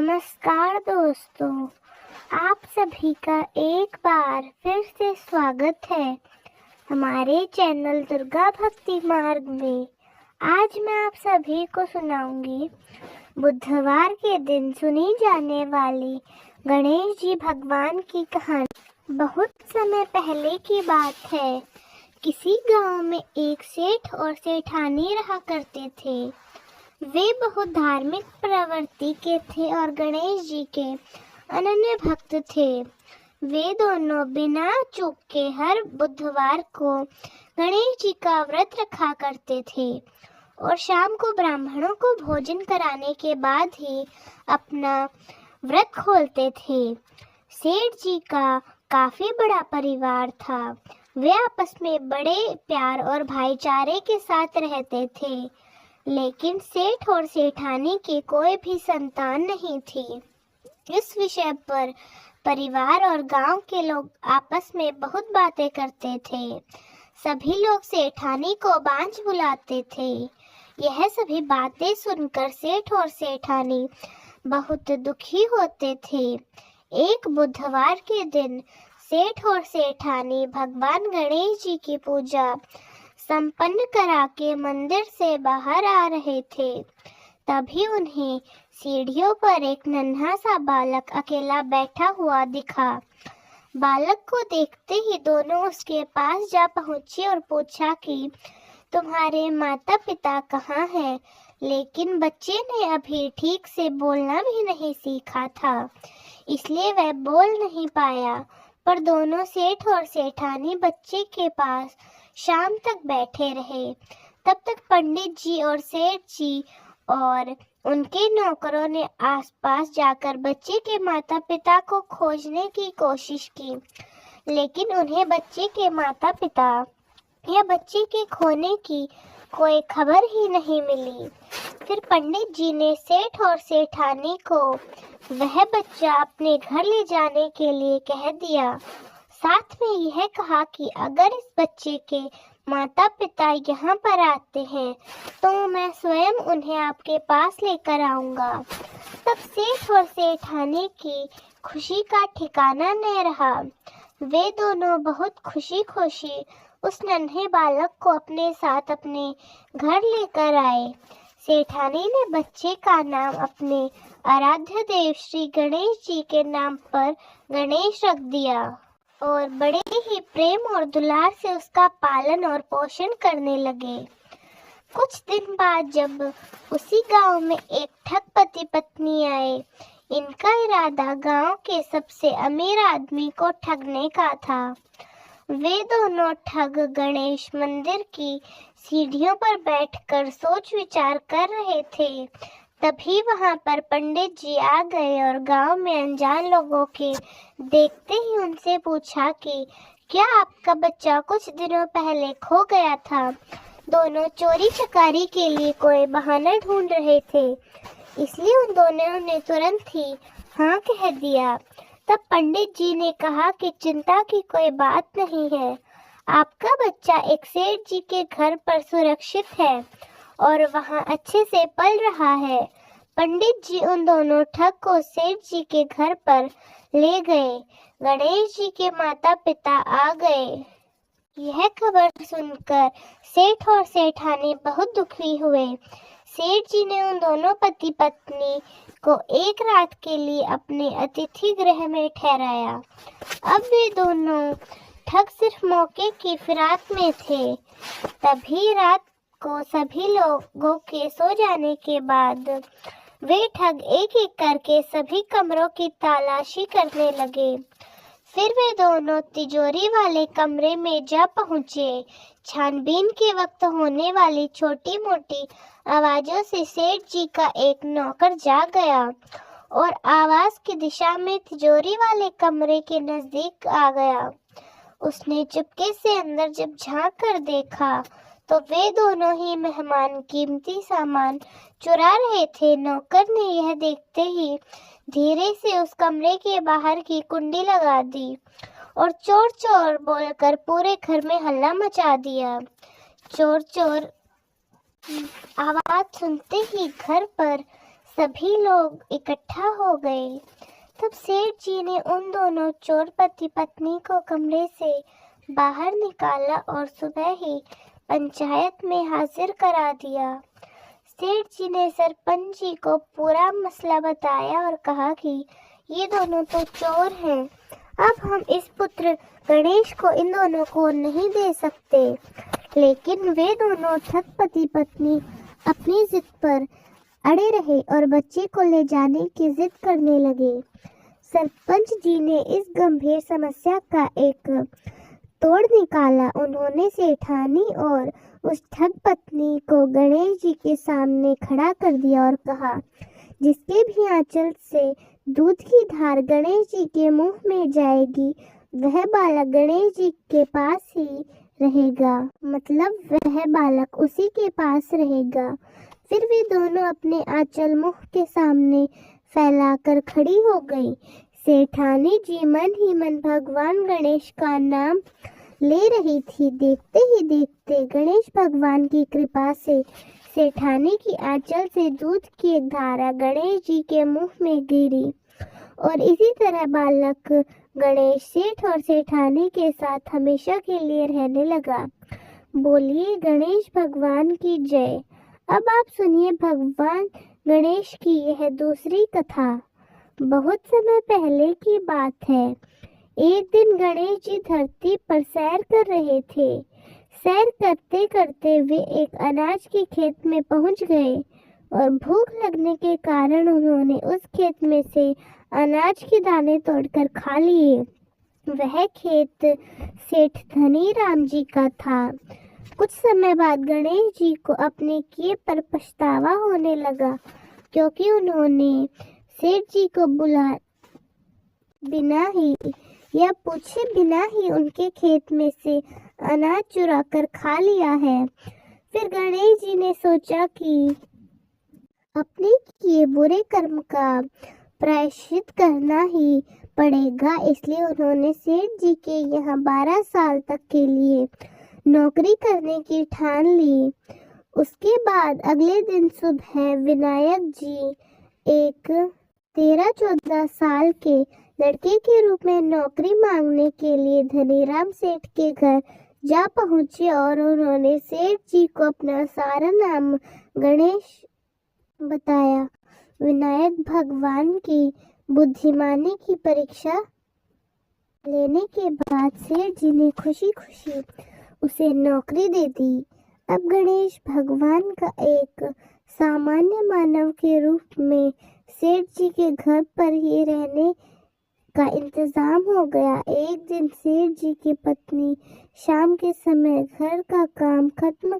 नमस्कार दोस्तों, आप सभी का एक बार फिर से स्वागत है हमारे चैनल दुर्गा भक्ति मार्ग में। आज मैं आप सभी को सुनाऊंगी बुधवार के दिन सुनी जाने वाली गणेश जी भगवान की कहानी। बहुत समय पहले की बात है। किसी गांव में एक सेठ और सेठानी रहा करते थे। वे बहुत धार्मिक प्रवृत्ति के थे और गणेश जी के अनन्य भक्त थे। वे दोनों बिना चूक के हर बुधवार को गणेश जी का व्रत रखा करते थे और शाम को ब्राह्मणों को भोजन कराने के बाद ही अपना व्रत खोलते थे। सेठ जी का काफी बड़ा परिवार था। वे आपस में बड़े प्यार और भाईचारे के साथ रहते थे, लेकिन सेठ और सेठानी की कोई भी संतान नहीं थी। इस विषय पर परिवार और गांव के लोग आपस में बहुत बातें करते थे। सभी लोग सेठानी को बांझ बुलाते थे। यह सभी बातें सुनकर सेठ और सेठानी बहुत दुखी होते थे। एक बुधवार के दिन सेठ और सेठानी भगवान गणेश जी की पूजा संपन्न करा के मंदिर से बाहर आ रहे थे। तभी उन्हें सीढ़ियों पर एक नन्हा सा बालक अकेला बैठा हुआ दिखा। बालक को देखते ही दोनों उसके पास जा पहुंचे और पूछा कि तुम्हारे माता पिता कहाँ हैं? लेकिन बच्चे ने अभी ठीक से बोलना भी नहीं सीखा था, इसलिए वह बोल नहीं पाया। पर दोनों सेठ और सेठानी बच्चे के पास शाम तक बैठे रहे। तब तक पंडित जी और सेठ जी और उनके नौकरों ने आसपास जाकर बच्चे के माता पिता को खोजने की कोशिश की, लेकिन उन्हें बच्चे के माता पिता या बच्चे के खोने की कोई खबर ही नहीं मिली। फिर पंडित जी ने सेठ और सेठानी को वह बच्चा अपने घर ले जाने के लिए कह दिया। साथ में यह कहा कि अगर इस बच्चे के माता पिता यहाँ पर आते हैं तो मैं स्वयं उन्हें आपके पास लेकर आऊंगा। तब सेठ और सेठानी की खुशी का ठिकाना नहीं रहा। वे दोनों बहुत खुशी खुशी उस नन्हे बालक को अपने साथ अपने घर लेकर आए। सेठानी ने बच्चे का नाम अपने आराध्य देव श्री गणेश जी के नाम पर गणेश रख दिया और बड़े ही प्रेम और दुलार से उसका पालन और पोषण करने लगे। कुछ दिन बाद जब उसी गांव में एक ठग पति पत्नी आए। इनका इरादा गांव के सबसे अमीर आदमी को ठगने का था। वे दोनों ठग गणेश मंदिर की सीढ़ियों पर बैठकर सोच विचार कर रहे थे। तभी वहां पर पंडित जी आ गए और गांव में अनजान लोगों के देखते ही उनसे पूछा कि क्या आपका बच्चा कुछ दिनों पहले खो गया था? दोनों चोरी चकारी के लिए कोई बहाना ढूंढ रहे थे, इसलिए उन दोनों ने तुरंत ही हाँ कह दिया। तब पंडित जी ने कहा कि चिंता की कोई बात नहीं है, आपका बच्चा एक सेठ जी के घर पर सुरक्षित है और वहाँ अच्छे से पल रहा है। पंडित जी उन दोनों ठग को सेठ जी के घर पर ले गए। गणेश जी के माता पिता आ गए। यह खबर सुनकर सेठ और सेठानी बहुत दुखी हुए। सेठ जी ने उन दोनों पति पत्नी को एक रात के लिए अपने अतिथि गृह में ठहराया। अब वे दोनों ठग सिर्फ मौके की फिराक में थे। तभी रात को सभी लोगों के सो जाने के बाद वे ठग एक एक करके सभी कमरों की तलाशी करने लगे। फिर वे दोनों तिजोरी वाले कमरे में जा पहुंचे। छानबीन के वक्त होने वाली छोटी मोटी आवाजों से सेठ जी का एक नौकर जाग गया और आवाज की दिशा में तिजोरी वाले कमरे के नजदीक आ गया। उसने चुपके से अंदर जब झांक कर देखा तो वे दोनों ही मेहमान कीमती सामान चुरा रहे थे। नौकर ने यह देखते ही धीरे से उस कमरे के बाहर की कुंडी लगा दी और चोर चोर बोलकर पूरे घर में हल्ला मचा दिया। चोर चोर आवाज सुनते ही घर पर सभी लोग इकट्ठा हो गए। तब सेठ जी ने उन दोनों चोर पति पत्नी को कमरे से बाहर निकाला और सुबह ही पंचायत में हाजिर करा दिया। सेठ जी ने सरपंच जी को पूरा मसला बताया और कहा कि ये दोनों तो चोर हैं। अब हम इस पुत्र गणेश को इन दोनों को नहीं दे सकते। लेकिन वे दोनों ठग पति पत्नी अपनी जिद पर अड़े रहे और बच्चे को ले जाने की जिद करने लगे। सरपंच जी ने इस गंभीर समस्या का एक तोड़ निकाला। उन्होंने सेठानी और उस ठग पत्नी को गणेश जी के सामने खड़ा कर दिया और कहा, जिसके भी आंचल से दूध की धार गणेश जी के मुंह में जाएगी वह बालक गणेश जी के पास ही रहेगा, मतलब वह बालक उसी के पास रहेगा। फिर वे दोनों अपने आंचल मुंह के सामने फैलाकर खड़ी हो गई। सेठानी जी मन ही मन भगवान गणेश का नाम ले रही थी। देखते ही देखते गणेश भगवान की कृपा से सेठानी की आंचल से दूध की एक धारा गणेश जी के मुंह में गिरी और इसी तरह बालक गणेश सेठ और सेठानी के साथ हमेशा के लिए रहने लगा। बोलिए गणेश भगवान की जय। अब आप सुनिए भगवान गणेश की यह दूसरी कथा। बहुत समय पहले की बात है। एक दिन गणेश जी धरती पर सैर कर रहे थे। सैर करते करते वे एक अनाज के खेत में पहुंच गए और भूख लगने के कारण उन्होंने उस खेत में से अनाज के दाने तोड़कर खा लिए। वह खेत सेठ धनीराम जी का था। कुछ समय बाद गणेश जी को अपने किए पर पछतावा होने लगा, क्योंकि उन्होंने सेठ जी को बिना ही या पूछे बिना ही उनके खेत में से अनाज चुरा कर खा लिया है। फिर गणेश जी ने सोचा कि अपने किए बुरे कर्म का प्रायश्चित करना ही पड़ेगा, इसलिए उन्होंने सेठ जी के यहाँ 12 साल तक के लिए नौकरी करने की ठान ली। उसके बाद अगले दिन सुबह विनायक जी एक 13-14 साल के लड़के के रूप में नौकरी मांगने के लिए धनीराम सेठ के घर जा पहुंचे और उन्होंने सेठ जी को अपना सारा नाम गणेश बताया। विनायक भगवान की बुद्धिमानी की परीक्षा लेने के बाद सेठ जी ने खुशी खुशी उसे नौकरी दे दी। अब गणेश भगवान का एक सामान्य मानव के रूप में सेठ जी के घर पर ही रहने का इंतजाम हो गया। एक दिन सेठ जी की पत्नी शाम के समय घर का काम खत्म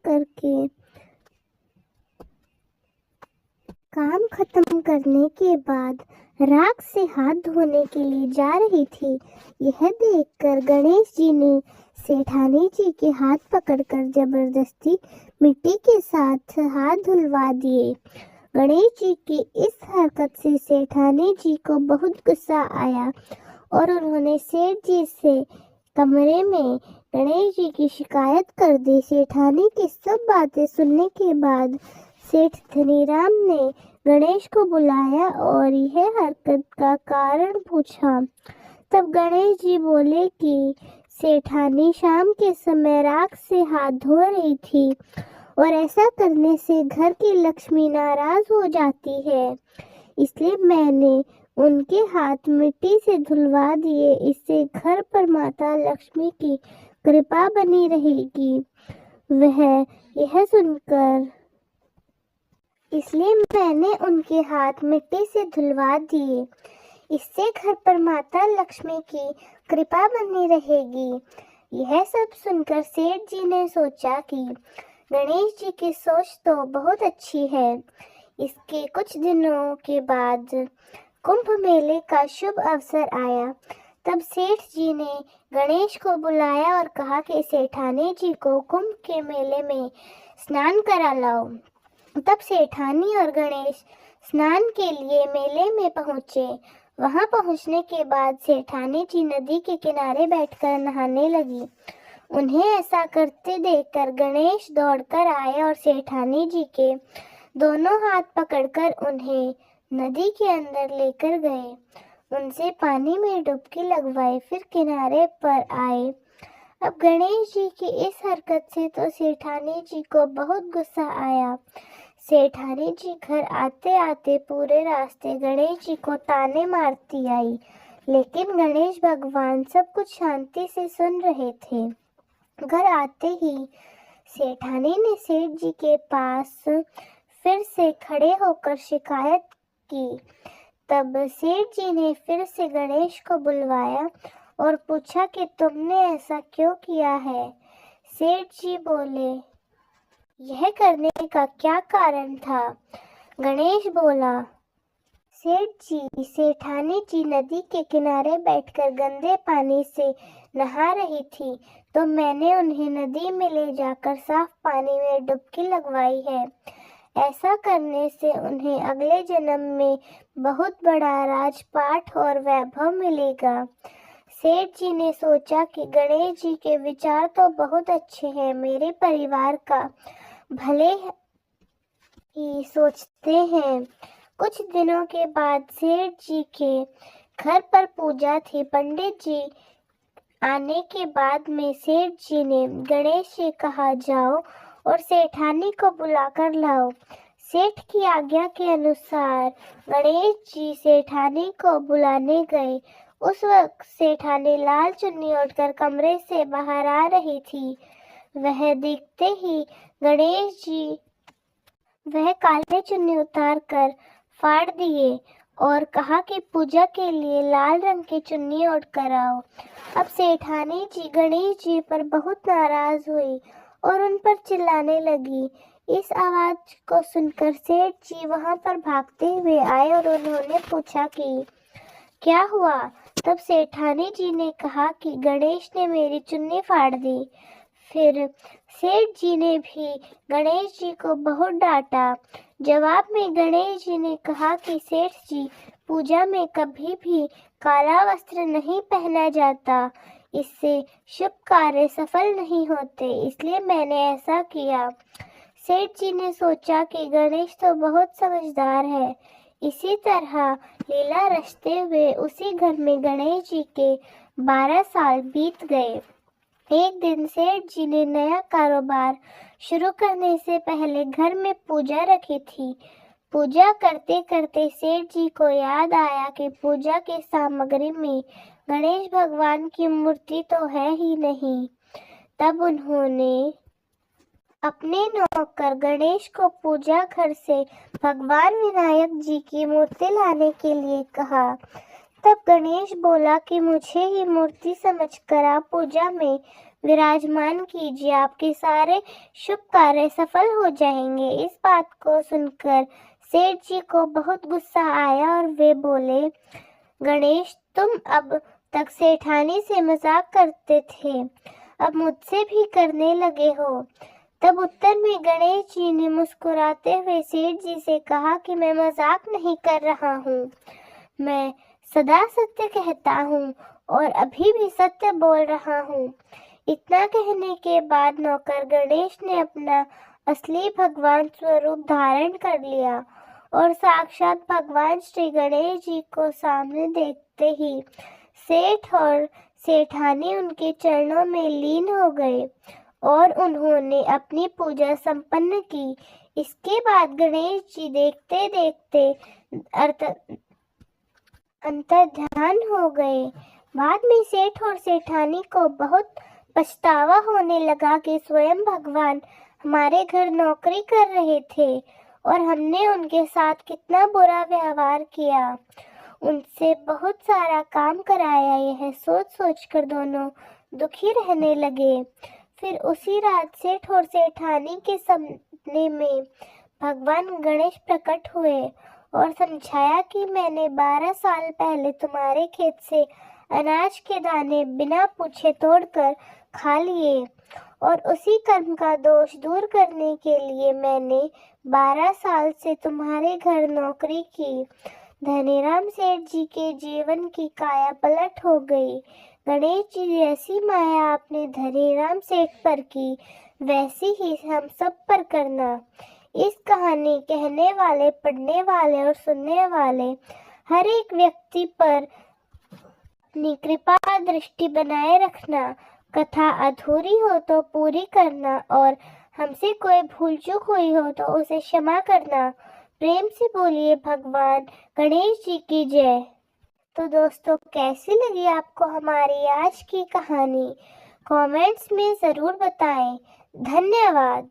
करने के बाद राख से हाथ धोने के लिए जा रही थी। यह देखकर गणेश जी ने सेठानी जी के हाथ पकड़कर जबरदस्ती मिट्टी के साथ हाथ धुलवा दिए। गणेश जी की इस हरकत से सेठानी जी को बहुत गुस्सा आया और उन्होंने सेठ जी से कमरे में गणेश जी की शिकायत कर दी। सेठानी की सब बातें सुनने के बाद सेठ धनीराम ने गणेश को बुलाया और यह हरकत का कारण पूछा। तब गणेश जी बोले कि सेठानी शाम के समय राख से हाथ धो रही थी और ऐसा करने से घर की लक्ष्मी नाराज हो जाती है, इसलिए मैंने उनके हाथ मिट्टी से धुलवा दिए। इससे घर पर माता लक्ष्मी की कृपा बनी रहेगी। वह यह सुनकर इसलिए मैंने उनके हाथ मिट्टी से धुलवा दिए। इससे घर पर माता लक्ष्मी की कृपा बनी रहेगी। यह सब सुनकर सेठ जी ने सोचा कि गणेश जी की सोच तो बहुत अच्छी है। इसके कुछ दिनों के बाद कुंभ मेले का शुभ अवसर आया। तब सेठ जी ने गणेश को बुलाया और कहा कि सेठानी जी को कुंभ के मेले में स्नान करा लाओ। तब सेठानी और गणेश स्नान के लिए मेले में पहुंचे। वहां पहुंचने के बाद सेठानी जी नदी के किनारे बैठकर नहाने लगी। उन्हें ऐसा करते देखकर गणेश दौड़कर आए और सेठानी जी के दोनों हाथ पकड़कर उन्हें नदी के अंदर लेकर गए। उनसे पानी में डुबकी लगवाई, फिर किनारे पर आए। अब गणेश जी की इस हरकत से तो सेठानी जी को बहुत गुस्सा आया। सेठानी जी घर आते आते पूरे रास्ते गणेश जी को ताने मारती आई, लेकिन गणेश भगवान सब कुछ शांति से सुन रहे थे। घर आते ही सेठानी ने सेठ जी के पास फिर से खड़े होकर शिकायत की। तब सेठ जी ने फिर से गणेश को बुलवाया और पूछा कि तुमने ऐसा क्यों किया है। सेठ जी बोले, यह करने का क्या कारण था? गणेश बोला, सेठ जी, सेठानी जी नदी के किनारे बैठकर गंदे पानी से नहा रही थी, तो मैंने उन्हें नदी में ले जाकर साफ पानी में डुबकी लगवाई है। ऐसा करने से उन्हें अगले जन्म में बहुत बड़ा राजपाट और वैभव मिलेगा। सेठ जी ने सोचा कि गणेश जी के विचार तो बहुत अच्छे हैं, मेरे परिवार का भले ही सोचते हैं। कुछ दिनों के बाद सेठ जी के घर पर पूजा थी। पंडित जी आने के बाद में सेठ जी ने गणेश से कहा, जाओ और सेठानी को बुलाकर लाओ। सेठ की आज्ञा के अनुसार गणेश जी सेठानी को बुलाने गए। उस वक्त सेठानी लाल चुन्नी ओढ़कर कमरे से बाहर आ रही थी। वह देखते ही गणेश जी वह काले चुन्नी उतार कर फाड़ दिए और कहा कि पूजा के लिए लाल रंग की चुन्नी ओढ़ कर आओ। अब सेठानी जी गणेश जी पर बहुत नाराज हुई और उन पर चिल्लाने लगी। इस आवाज को सुनकर सेठ जी वहां पर भागते हुए आए और उन्होंने पूछा कि क्या हुआ। तब सेठानी जी ने कहा कि गणेश ने मेरी चुन्नी फाड़ दी। फिर सेठ जी ने भी गणेश जी को बहुत डांटा। जवाब में गणेश जी ने कहा कि सेठ जी, पूजा में कभी भी काला वस्त्र नहीं पहना जाता, इससे शुभ कार्य सफल नहीं होते, इसलिए मैंने ऐसा किया। सेठ जी ने सोचा कि गणेश तो बहुत समझदार है। इसी तरह लीला रचते हुए उसी घर में गणेश जी के 12 साल बीत गए। एक दिन सेठ जी ने नया कारोबार शुरू करने से पहले घर में पूजा रखी थी। पूजा करते करते सेठ जी को याद आया कि पूजा की सामग्री में गणेश भगवान की मूर्ति तो है ही नहीं। तब उन्होंने अपने नौकर गणेश को पूजा घर से भगवान विनायक जी की मूर्ति लाने के लिए कहा। तब गणेश बोला कि मुझे ही मूर्ति समझकर आप पूजा में विराजमान कीजिए, आपके सारे शुभ कार्य सफल हो जाएंगे। इस बात को सुनकर सेठ जी को बहुत गुस्सा आया और वे बोले, गणेश, तुम अब तक सेठानी से मजाक करते थे, अब मुझसे भी करने लगे हो। तब उत्तर में गणेश जी ने मुस्कुराते हुए सेठ जी से कहा कि मैं मजाक नहीं कर रहा हूँ, मैं सदा सत्य कहता हूँ और अभी भी सत्य बोल रहा हूँ। इतना कहने के बाद नौकर गणेश ने अपना असली भगवान स्वरूप धारण कर लिया और साक्षात भगवान श्री गणेश जी को सामने देखते ही सेठ और सेठानी उनके चरणों में लीन हो गए और उन्होंने अपनी पूजा संपन्न की। इसके बाद गणेश जी देखते देखते अंतर्ध्यान हो गए। बाद में सेठ और सेठानी को बहुत पछतावा होने लगा कि स्वयं भगवान हमारे घर नौकरी कर रहे थे और हमने उनके साथ कितना बुरा व्यवहार किया, उनसे बहुत सारा काम कराया। यह सोच सोच कर दोनों दुखी रहने लगे। फिर उसी रात सेठ और सेठानी के सपने में भगवान गणेश प्रकट हुए और समझाया कि मैंने 12 साल पहले तुम्हारे खेत से अनाज के दाने बिना पूछे तोड़कर खा लिए और उसी कर्म का दोष दूर करने के लिए मैंने 12 साल से तुम्हारे घर नौकरी की। धनीराम सेठ जी के जीवन की काया पलट हो गई। गणेश जी जैसी माया आपने धनीराम सेठ पर की, वैसी ही हम सब पर करना। इस कहानी कहने वाले, पढ़ने वाले और सुनने वाले हर एक व्यक्ति पर अपनी कृपा दृष्टि बनाए रखना। कथा अधूरी हो तो पूरी करना और हमसे कोई भूल चूक हुई हो तो उसे क्षमा करना। प्रेम से बोलिए भगवान गणेश जी की जय। तो दोस्तों, कैसी लगी आपको हमारी आज की कहानी? कमेंट्स में ज़रूर बताएं। धन्यवाद।